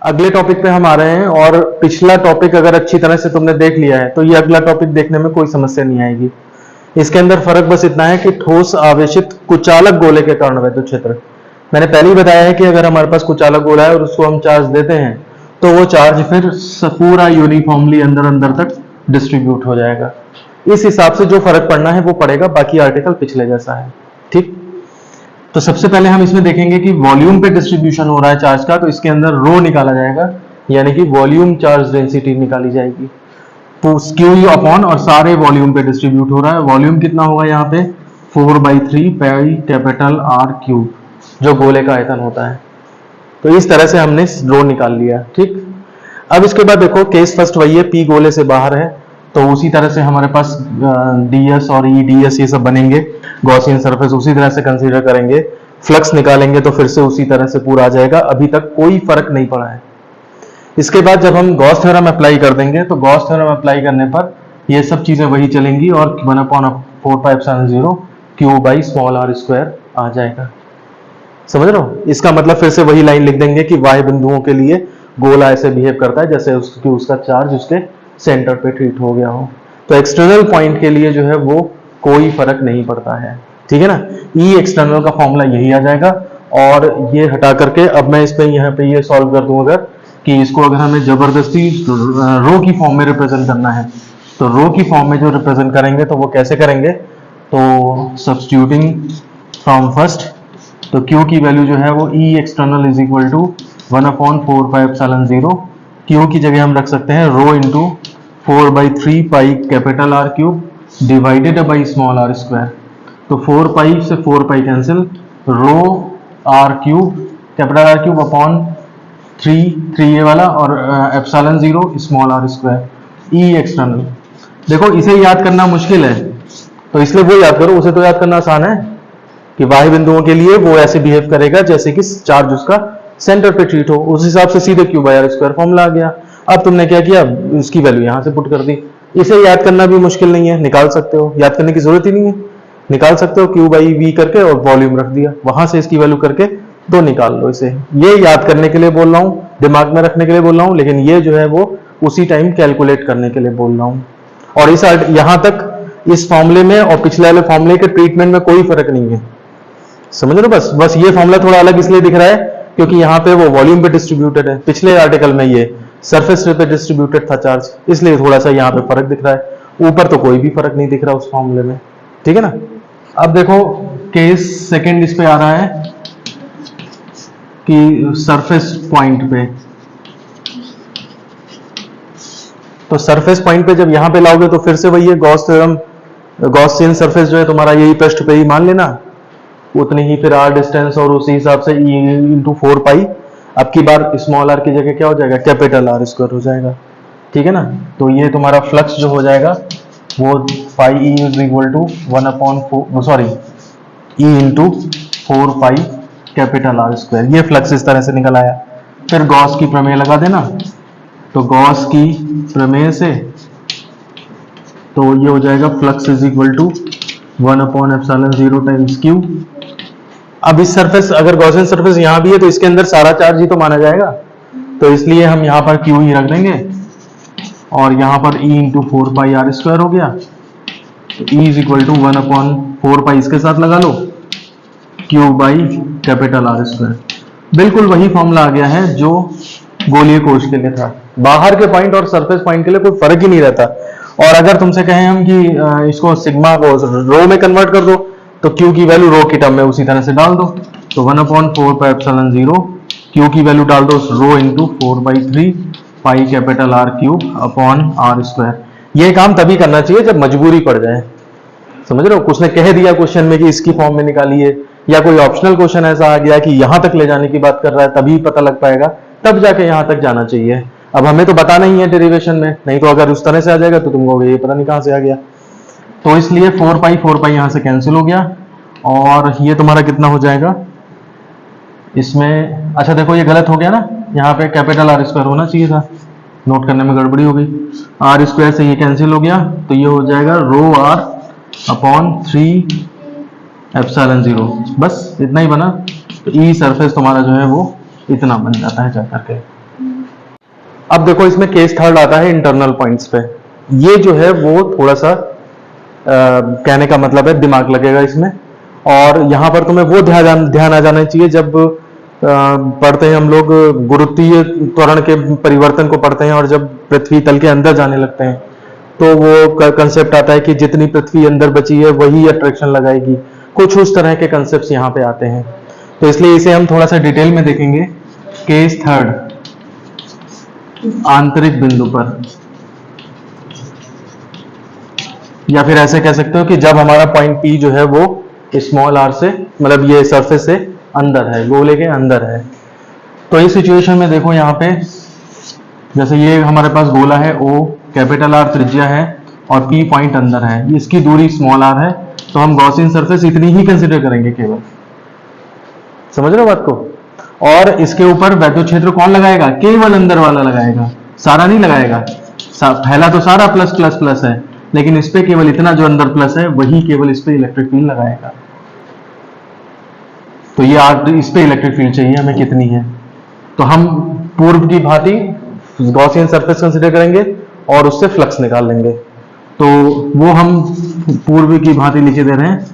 अगले टॉपिक पे हम आ रहे हैं, और पिछला टॉपिक अगर अच्छी तरह से तुमने देख लिया है तो ये अगला टॉपिक देखने में कोई समस्या नहीं आएगी। इसके अंदर फर्क बस इतना है कि ठोस आवेशित कुचालक गोले के कारण वैद्युत क्षेत्र। मैंने पहले ही बताया है कि अगर हमारे पास कुचालक गोला है और उसको हम चार्ज देते हैं तो वो चार्ज फिर पूरा यूनिफॉर्मली अंदर अंदर तक डिस्ट्रीब्यूट हो जाएगा। इस हिसाब से जो फर्क पड़ना है वो पड़ेगा, बाकी आर्टिकल पिछले जैसा है। ठीक, तो सबसे पहले हम इसमें देखेंगे कि वॉल्यूम पे डिस्ट्रीब्यूशन हो रहा है चार्ज का, तो इसके अंदर रो निकाला जाएगा, यानी कि वॉल्यूम चार्ज डेंसिटी निकाली जाएगी। तो क्यू अपॉन और सारे वॉल्यूम पे डिस्ट्रीब्यूट हो रहा है। वॉल्यूम कितना होगा यहाँ पे 4/3 पाई कैपिटल आर क्यूब, जो गोले का आयतन होता है। तो इस तरह से हमने रो निकाल लिया। ठीक, अब इसके बाद देखो केस फर्स्ट वही है, पी गोले से बाहर है, तो उसी तरह से हमारे पास डीएस और ई डीएस ये सब बनेंगे। गॉसियन सरफेस उसी तरह से कंसीडर करेंगे। फ्लक्स निकालेंगे तो फिर से उसी तरह से पूरा आ जाएगा। अभी तक कोई फर्क नहीं पड़ा है। इसके बाद जब हम गॉस थ्योरम अप्लाई कर देंगे तो गॉस थ्योरम अप्लाई करने पर ये सब चीजें वही चलेंगी और 1/4πε0 Q by small are square आ जाएगा। समझ रहे हो? इसका मतलब फिर से वही लाइन लिख देंगे कि वाई बिंदुओं के लिए गोला ऐसे बिहेव करता है जैसे उसका चार्ज उसके सेंटर पे ट्रीट हो गया हो। तो एक्सटर्नल पॉइंट के लिए जो है वो कोई फर्क नहीं पड़ता है। ठीक है ना? ई एक्सटर्नल का फॉर्मूला यही आ जाएगा। और ये हटा करके अब मैं इस पे यहाँ पे ये सॉल्व कर दूं, अगर कि इसको अगर हमें जबरदस्ती रो की फॉर्म में रिप्रेजेंट करना है तो रो की फॉर्म में जो रिप्रेजेंट करेंगे तो वो कैसे करेंगे, तो सब्स्टिट्यूटिंग फ्रॉम फर्स्ट, तो Q की वैल्यू जो है वो E external is equal to 1/4πε0, Q की जगह हम रख सकते हैं rho into 4/3 pi capital R cube divided by small are square. तो 4 पाई से 4 pi cancel, rho R cube capital R cube upon 3 ये वाला और epsilon 0 small are square E external. देखो इसे याद करना मुश्किल है तो इसलिए वो याद करो, उसे तो याद करना आसान है कि बाह्य बिंदुओं के लिए वो ऐसे बिहेव करेगा जैसे कि चार्ज उसका सेंटर पे ट्रीट हो। उस हिसाब से सीधे Q by R square formula आ गया। अब तुमने क्या किया, उसकी वैल्यू यहां से पुट कर दी। इसे याद करना भी मुश्किल नहीं है, निकाल सकते हो, याद करने की जरूरत ही नहीं है, निकाल सकते हो। क्यू बाई वी करके और वॉल्यूम रख दिया, वहां से इसकी वैल्यू करके दो निकाल लो। इसे ये याद करने के लिए बोल रहा हूं, दिमाग में रखने के लिए बोल रहा हूं, लेकिन ये जो है वो उसी टाइम कैलकुलेट करने के लिए बोल रहा हूं। और इस यहां तक इस फॉर्मूले में और पिछले वाले फॉर्मूले के ट्रीटमेंट में कोई फर्क नहीं है। समझ लो, बस ये फॉर्मूला थोड़ा अलग इसलिए दिख रहा है क्योंकि यहाँ पे वो वॉल्यूम पे डिस्ट्रीब्यूटेड है, पिछले आर्टिकल में ये सरफेस पे डिस्ट्रीब्यूटेड था चार्ज, इसलिए थोड़ा सा यहाँ पे फर्क दिख रहा है। ऊपर तो कोई भी फर्क नहीं दिख रहा उस फॉर्मूले में। ठीक है ना? अब देखो केस सेकंड इस पे आ रहा है कि सरफेस पॉइंट पे, तो सरफेस पॉइंट पे जब यहां पे लाओगे तो फिर से वही है गॉस थ्योरम, गॉसियन सरफेस जो है तुम्हारा यही पृष्ठ पे ही मान लेना, उतनी ही फिर आर डिस्टेंस और उसी हिसाब से ई इंटू 4 पाई। अब की बार स्मॉल आर की जगह क्या हो जाएगा, कैपिटल आर स्क्वायर हो जाएगा। ठीक है ना? तो ये तुम्हारा फ्लक्स जो हो जाएगा वो pi E is equal to 1/4 sorry E into 4 pi capital R square. ये फ्लक्स इस तरह से निकल आया। फिर गॉस की प्रमेय लगा देना, तो गॉस की प्रमेय से तो ये हो जाएगा flux is equal to 1/ε0 times Q. अब इस सरफेस, अगर गॉसियन सरफेस यहां भी है तो इसके अंदर सारा चार्ज ही तो माना जाएगा, तो इसलिए हम यहां पर क्यू ही रख देंगे और यहां पर E into 4 pi are square हो गया। तो E is equal to 1/4 pi इसके साथ लगा लो, Q by capital R square. बिल्कुल वही फॉर्मूला आ गया है जो गोलीय कोश के लिए था। बाहर के पॉइंट और सरफेस पॉइंट के लिए कोई फर्क ही नहीं रहता। और अगर तुमसे कहें हम कि इसको सिग्मा को रो में कन्वर्ट कर दो तो क्यू की वैल्यू रो की टर्म में उसी तरह से डाल दो, तो 1/4πε0 क्यू की वैल्यू डाल दो rho into 4/3 pi capital R cube upon R square. ये काम तभी करना चाहिए जब मजबूरी पड़ जाए। समझ रहे हो? कुछ ने कह दिया क्वेश्चन में कि इसकी फॉर्म में निकालिए, या कोई ऑप्शनल क्वेश्चन ऐसा आ गया कि यहां तक ले जाने की बात कर रहा है, तभी पता लग पाएगा, तब जाके यहां तक जाना चाहिए। अब हमें तो बताना ही है डेरिवेशन में, नहीं तो अगर उस तरह से आ जाएगा तो तुम कहोगे ये पता नहीं कहां से आ गया। तो इसलिए 4 पाई यहां से कैंसिल हो गया और ये तुम्हारा कितना हो जाएगा इसमें। अच्छा देखो ये गलत हो गया ना, यहाँ पे कैपिटल आर स्क्वायर होना चाहिए था, नोट करने में गड़बड़ी हो गई। आर स्क्वायर से ये कैंसिल हो गया तो ये हो जाएगा रो आर अपॉन 3 एप्सिलॉन 0, बस इतना ही बना। तो ई सरफेस तुम्हारा जो है वो इतना बन जाता है जाकर के। अब देखो इसमें केस थर्ड आता है इंटरनल पॉइंट्स पे। ये जो है वो थोड़ा सा कहने का मतलब है दिमाग लगेगा इसमें, और यहां पर तुम्हें वो ध्यान आ जाना चाहिए जब पढ़ते हैं हम लोग गुरुत्वीय त्वरण के परिवर्तन को पढ़ते हैं, और जब पृथ्वी तल के अंदर जाने लगते हैं तो वो कंसेप्ट आता है कि जितनी पृथ्वी अंदर बची है वही अट्रैक्शन लगाएगी। कुछ उस तरह के कंसेप्ट यहाँ पे आते हैं, तो इसलिए इसे हम थोड़ा सा डिटेल में देखेंगे। केस थर्ड, आंतरिक बिंदु पर, या फिर ऐसे कह सकते हो कि जब हमारा पॉइंट पी जो है वो स्मॉल आर से, मतलब ये सरफेस से अंदर है, गोले के अंदर है। तो इस सिचुएशन में देखो यहाँ पे जैसे ये हमारे पास गोला है ओ, कैपिटल आर त्रिज्या है और पी पॉइंट अंदर है, इसकी दूरी स्मॉल आर है, तो हम गॉसियन सरफेस इतनी ही कंसिडर करेंगे केवल। समझ रहे हो बात को? और इसके ऊपर वैद्युत क्षेत्र कौन लगाएगा? केवल अंदर वाला लगाएगा, सारा नहीं लगाएगा। पहला तो सारा प्लस प्लस प्लस है, लेकिन इस पे केवल इतना जो अंदर प्लस है वही केवल इस पे इलेक्ट्रिक फील्ड लगाएगा। तो ये इस पे इलेक्ट्रिक फील्ड चाहिए हमें कितनी है, तो हम पूर्व की भांति गॉसियन सरफेस कंसीडर करेंगे और उससे फ्लक्स निकाल लेंगे। तो वो हम पूर्व की भांति लिखे दे रहे हैं,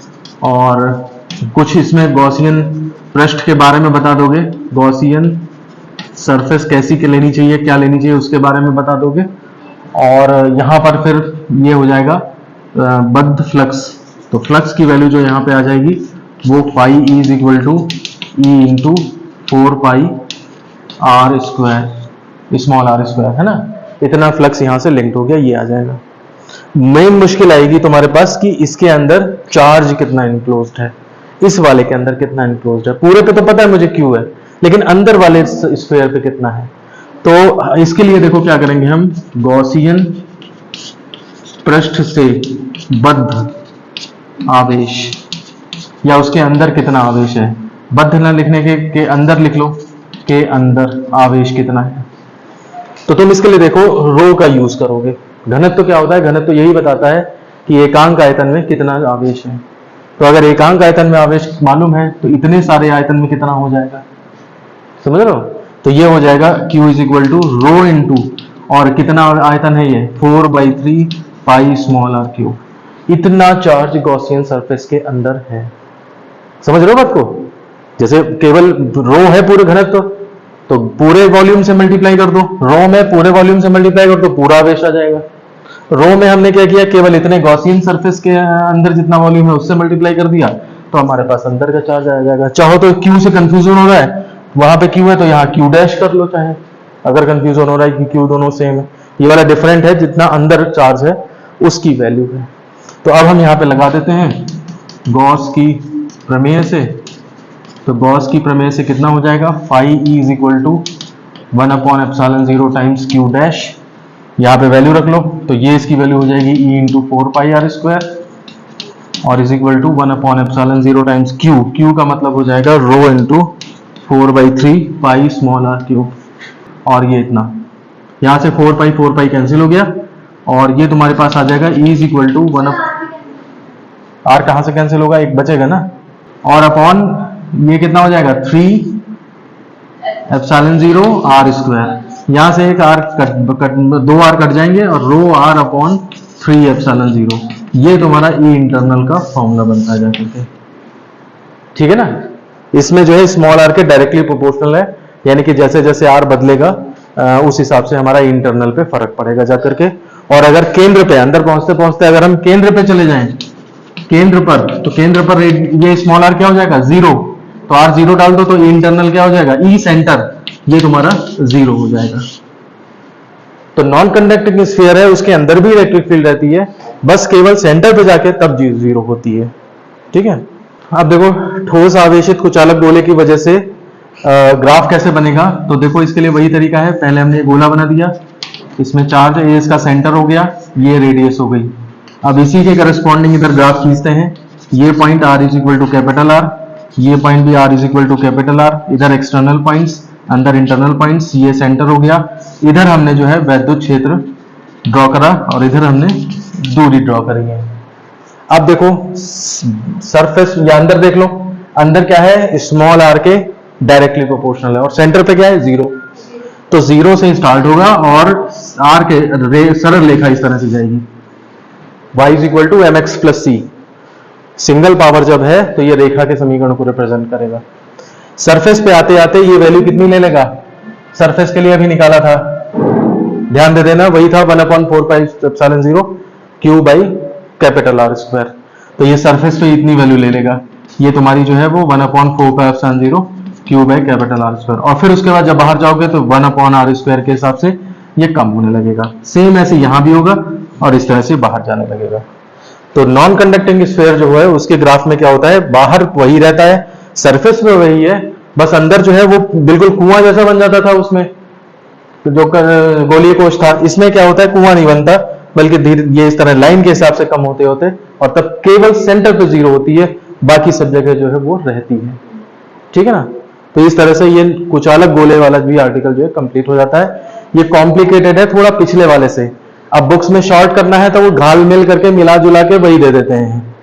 और कुछ इसमें गॉसियन पृष्ठ के बारे में बता दोगे, गॉसियन सरफेस कैसी के लेनी चाहिए, क्या लेनी चाहिए उसके बारे में बता दोगे। और यहाँ पर फिर ये हो जाएगा बद्ध फ्लक्स, तो फ्लक्स की वैल्यू जो यहाँ पे आ जाएगी वो phi E is equal to E into 4 pi are square, small are square, है ना। इतना फ्लक्स यहाँ से लिंक्ड हो गया, ये आ जाएगा। मेन मुश्किल आएगी तुम्हारे पास कि इसके अंदर चार्ज कितना इनक्लोज्ड है, इस वाले के अंदर कितना इनक्लोज्ड है। पूरे पे तो पता है मुझे क्यू है, लेकिन अंदर वाले स्फीयर पे कितना है। तो इसके लिए देखो क्या करेंगे हम, गॉसियन पृष्ठ से बद्ध आवेश, या उसके अंदर कितना आवेश है, बद्ध न लिखने के अंदर लिख लो, के अंदर आवेश कितना है। तो तुम इसके लिए देखो रो का यूज करोगे। घनत्व तो क्या होता है, घनत्व तो यही बताता है कि एकांक आयतन में कितना आवेश है। तो अगर एकांक आयतन में आवेश मालूम है तो इतने सारे आयतन में कितना हो जाएगा, समझ रहे हो। तो ये हो जाएगा Q is equal to rho into, और कितना आयतन है ये 4/3 पाई स्मॉल आर क्यूब। इतना चार्ज गॉसियन सरफेस के अंदर है, समझ रहे हो बात को। जैसे केवल रो है पूरे घनत्व, तो पूरे वॉल्यूम से मल्टीप्लाई कर दो, रो में पूरे वॉल्यूम से मल्टीप्लाई कर दो, पूरा आवेश आ जाएगा। रो में हमने क्या किया, केवल इतने गॉसियन सरफेस के अंदर जितना वॉल्यूम है उससे मल्टीप्लाई कर दिया, तो हमारे पास अंदर का चार्ज आ जाएगा। चाहो तो क्यू से कंफ्यूजन हो रहा है, वहां पे क्यू है तो यहाँ क्यू डैश कर लो, चाहे अगर कंफ्यूजन हो रहा है कि क्यू दोनों सेम है। ये वाला डिफरेंट है, जितना अंदर चार्ज है उसकी वैल्यू है। तो अब हम यहाँ पे लगा देते हैं गॉस की प्रमेय से। तो गॉस की प्रमेय से कितना हो जाएगा, phi E is equal to 1/ε0 times Q dash, यहाँ पे वैल्यू रख लो, तो ये इसकी वैल्यू हो जाएगी E into 4 pi are square, और is equal to 1/ε0 times Q, Q का मतलब हो जाएगा rho into 4/3 pi small are cube. और ये इतना, यहाँ से 4 पाई कैंसिल हो गया, और ये तुम्हारे पास आ जाएगा E is equal to 1 r कहाँ से कैंसिल होगा, एक बचेगा ना, और अपॉन ये कितना हो जाएगा 3/ε0 आर स्क्वायर। यहाँ से एक आर दो आर कट जाएंगे, और रो आर अपॉन 3/ε0। ये तुम्हारा ई इंटरनल का फॉर्मूला बनता है जाकर के, ठीक है ना। इसमें जो है स्मॉल आर के डायरेक्टली प्रोपोर्शनल है, यानी कि जैसे जैसे आर बदलेगा उस हिसाब से हमारा इंटरनल पे फर्क पड़ेगा जाकर के। और अगर केंद्र पे अंदर पहुंचते पहुंचते अगर हम केंद्र पे चले जाएं, केंद्र पर, तो केंद्र पर ये स्मॉल आर क्या हो जाएगा 0, तो आर 0 डाल दो तो इंटरनल क्या हो जाएगा ई सेंटर, ये तुम्हारा 0 हो जाएगा। तो नॉन कंडक्टिंग स्फीयर है, उसके अंदर भी इलेक्ट्रिक फील्ड रहती है, बस केवल सेंटर पे जाके तब 0 होती है, ठीक है। अब देखो ठोस आवेशित कुचालक गोले की वजह से ग्राफ कैसे बनेगा, तो देखो इसके लिए वही तरीका है। पहले हमने गोला बना दिया, इसमें चार्ज है, इसका सेंटर हो गया, ये रेडियस हो गई। अब इसी के करस्पॉन्डिंग इधर ग्राफ खींचते हैं। ये point R is equal to capital R, ये पॉइंट भी R is equal to capital R, इधर एक्सटर्नल पॉइंट्स, अंदर इंटरनल पॉइंट्स, ये सेंटर हो गया। इधर हमने जो है वैद्युत क्षेत्र ड्रॉ करा, और इधर हमने दूरी ड्रॉ करी है। अब देखो सरफेस या अंदर देख लो, अंदर क्या है, स्मॉल आर के डायरेक्टली प्रोपोर्शनल है, और सेंटर पे क्या है 0। तो 0 से स्टार्ट होगा और आर के सरल रेखा इस तरह से जाएगी, y is equal to m x plus c. Single power जब है तो ये रेखा के समीकरण को रिप्रेजेंट करेगा। सरफेस पे आते आते ये वैल्यू कितनी ले लेगा, सरफेस के लिए अभी निकाला था, ध्यान दे देना, वही था 1/4πε0 Q by capital R square. तो ये सरफेस पे इतनी वैल्यू ले लेगा, ये तुम्हारी जो है वो 1/4πε0 Q by capital R square. और फिर उसके बाद जब बाहर जाओगे तो 1/r स्क्वायर के हिसाब से ये कम होने लगेगा। सेम ऐसे यहां भी होगा और इस तरह से बाहर जाने लगेगा। तो नॉन कंडक्टिंग स्फीयर जो है उसके ग्राफ में क्या होता है, बाहर वही रहता है, सरफेस में वही है, बस अंदर जो है वो बिल्कुल कुआं जैसा बन जाता था उसमें, तो जो गोलीय कोश था, इसमें क्या होता है कुआं नहीं बनता, बल्कि धीरे ये इस तरह लाइन के हिसाब से कम होते होते और तब केवल सेंटर पे 0 होती है, बाकी सब जगह जो है वो रहती है। ठीक है ना। तो इस तरह से ये कुचालक गोले वाला भी आर्टिकल जो है कंप्लीट हो जाता है। ये कॉम्प्लिकेटेड है थोड़ा पिछले वाले से, अब बुक्स में शॉर्ट करना है तो वो घाल मिल करके मिला जुला के वही दे देते हैं,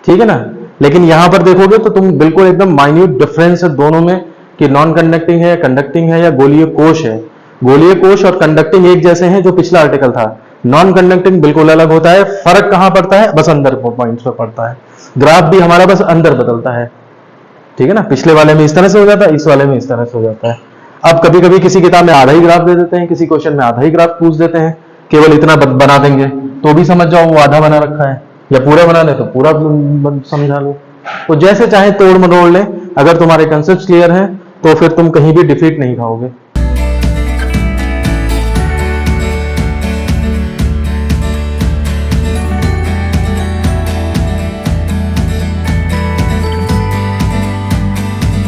ठीक है ना। लेकिन यहां पर देखोगे तो तुम बिल्कुल एकदम माइन्यूट डिफरेंस है दोनों में कि नॉन कंडक्टिंग है, कंडक्टिंग है या गोलीय कोश है। गोलीय कोश और कंडक्टिंग एक जैसे हैं जो पिछला आर्टिकल था, नॉन कंडक्टिंग बिल्कुल अलग होता है। फर्क कहां पड़ता है, बस अंदर पॉइंट्स पे पड़ता है। ग्राफ भी हमारा बस अंदर बदलता है, ठीक है ना। पिछले वाले में इस तरह से हो जाता है, इस वाले में इस तरह से हो जाता है। अब कभी कभी किसी किताब में आधा ही ग्राफ दे देते हैं, किसी क्वेश्चन में आधा ही ग्राफ पूछ देते हैं, केवल इतना बना देंगे तो भी समझ जाओ वो आधा बना रखा है, या पूरा बना ले तो पूरा समझा लो। तो जैसे चाहे तोड़ मरोड़ ले, अगर तुम्हारे कंसेप्ट क्लियर हैं तो फिर तुम कहीं भी डिफीट नहीं खाओगे।